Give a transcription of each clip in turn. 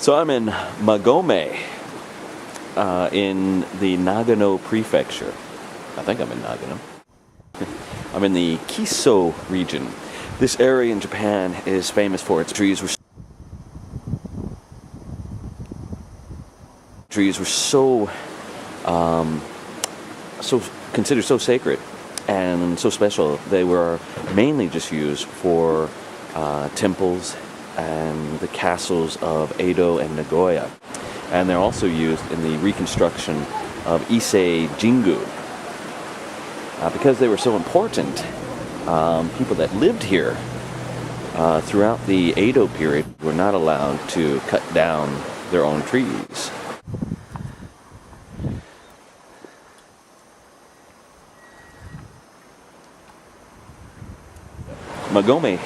So I'm in Magome, in the Nagano prefecture. I think I'm in Nagano. I'm in the Kiso region. This area in Japan is famous for its trees were so considered so sacred and so special. They were mainly just used for temples and the castles of Edo and Nagoya. And they're also used in the reconstruction of Ise Jingu. Because they were so important, people that lived here throughout the Edo period were not allowed to cut down their own trees. Magome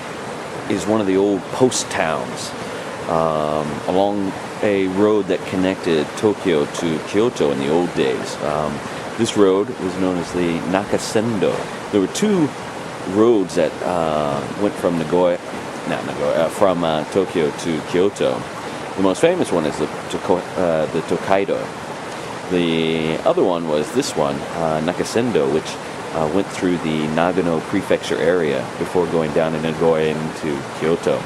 is one of the old post towns along a road that connected Tokyo to Kyoto in the old days. This road was known as the Nakasendo. There were two roads that went from from Tokyo to Kyoto. The most famous one is the Tokaido. The other one was this one, Nakasendo, which went through the Nagano prefecture area before going down in Nagoya into Kyoto.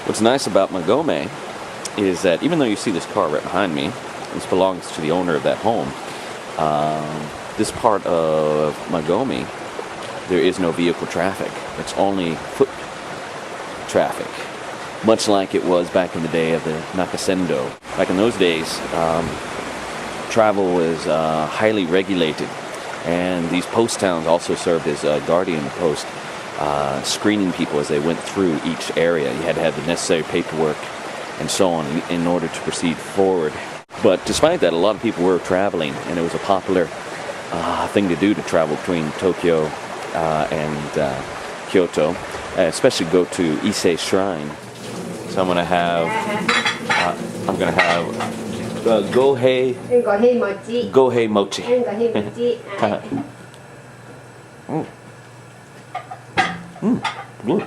What's nice about Magome is that even though you see this car right behind me, this belongs to the owner of that home, this part of Magome, there is no vehicle traffic. It's only foot traffic, much like it was back in the day of the Nakasendo. Back in those days, travel was highly regulated, and these post towns also served as a guardian post, screening people as they went through each area. You had to have the necessary paperwork and so on in order to proceed forward. But despite that, a lot of people were traveling, and it was a popular thing to do to travel between Tokyo and Kyoto, especially go to Ise Shrine. So I'm going to have Gohei mochi. Good.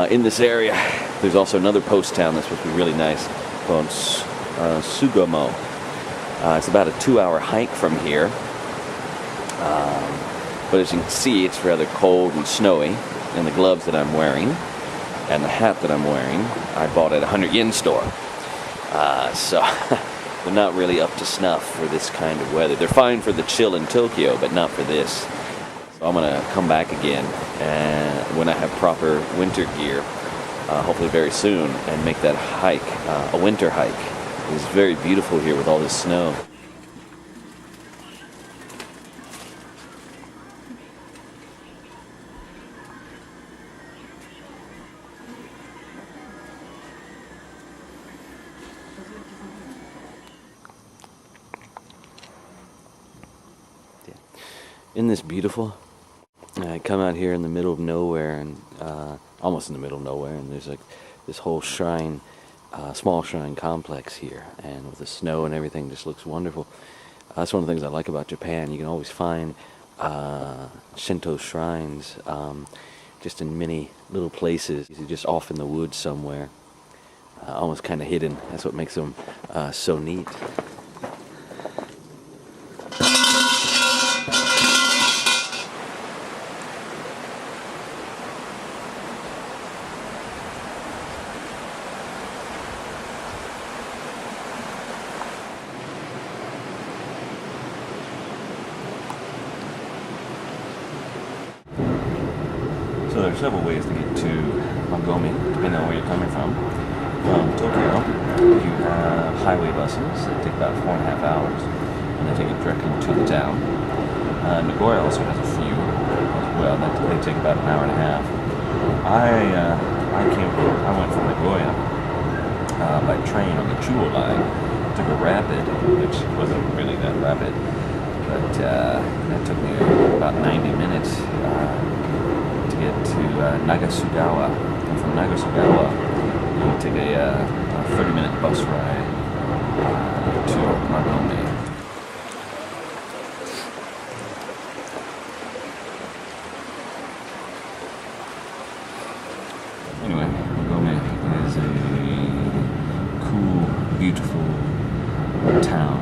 In this area, there's also another post town that's supposed to be really nice called Tsugamo. It's about a 2-hour hike from here. But as you can see, it's rather cold and snowy. And the gloves that I'm wearing and the hat that I'm wearing, I bought at a 100-yen store. So they're not really up to snuff for this kind of weather. They're fine for the chill in Tokyo, but not for this. So I'm going to come back again and when I have proper winter gear, hopefully very soon, and make that hike, a winter hike. It's very beautiful here with all this snow. Isn't this beautiful? I come out here in the middle of nowhere, and almost in the middle of nowhere, and there's like this whole shrine, small shrine complex here, and with the snow and everything, just looks wonderful. That's one of the things I like about Japan. You can always find Shinto shrines just in many little places, just off in the woods somewhere, almost kind of hidden. That's what makes them so neat. So there are several ways to get to Magome, depending on where you're coming from. From Tokyo, You have highway buses that take about 4.5 hours, and they take you directly to the town. Nagoya also has a few as well. They take about an hour and a half. I went from Nagoya by train on the Chuo line. Took a rapid, which wasn't really that rapid, but that took me about 90 minutes to get to Nakasugawa. And from Nakasugawa, you take a 30-minute bus ride to Magome. Anyway, Magome is a cool, beautiful town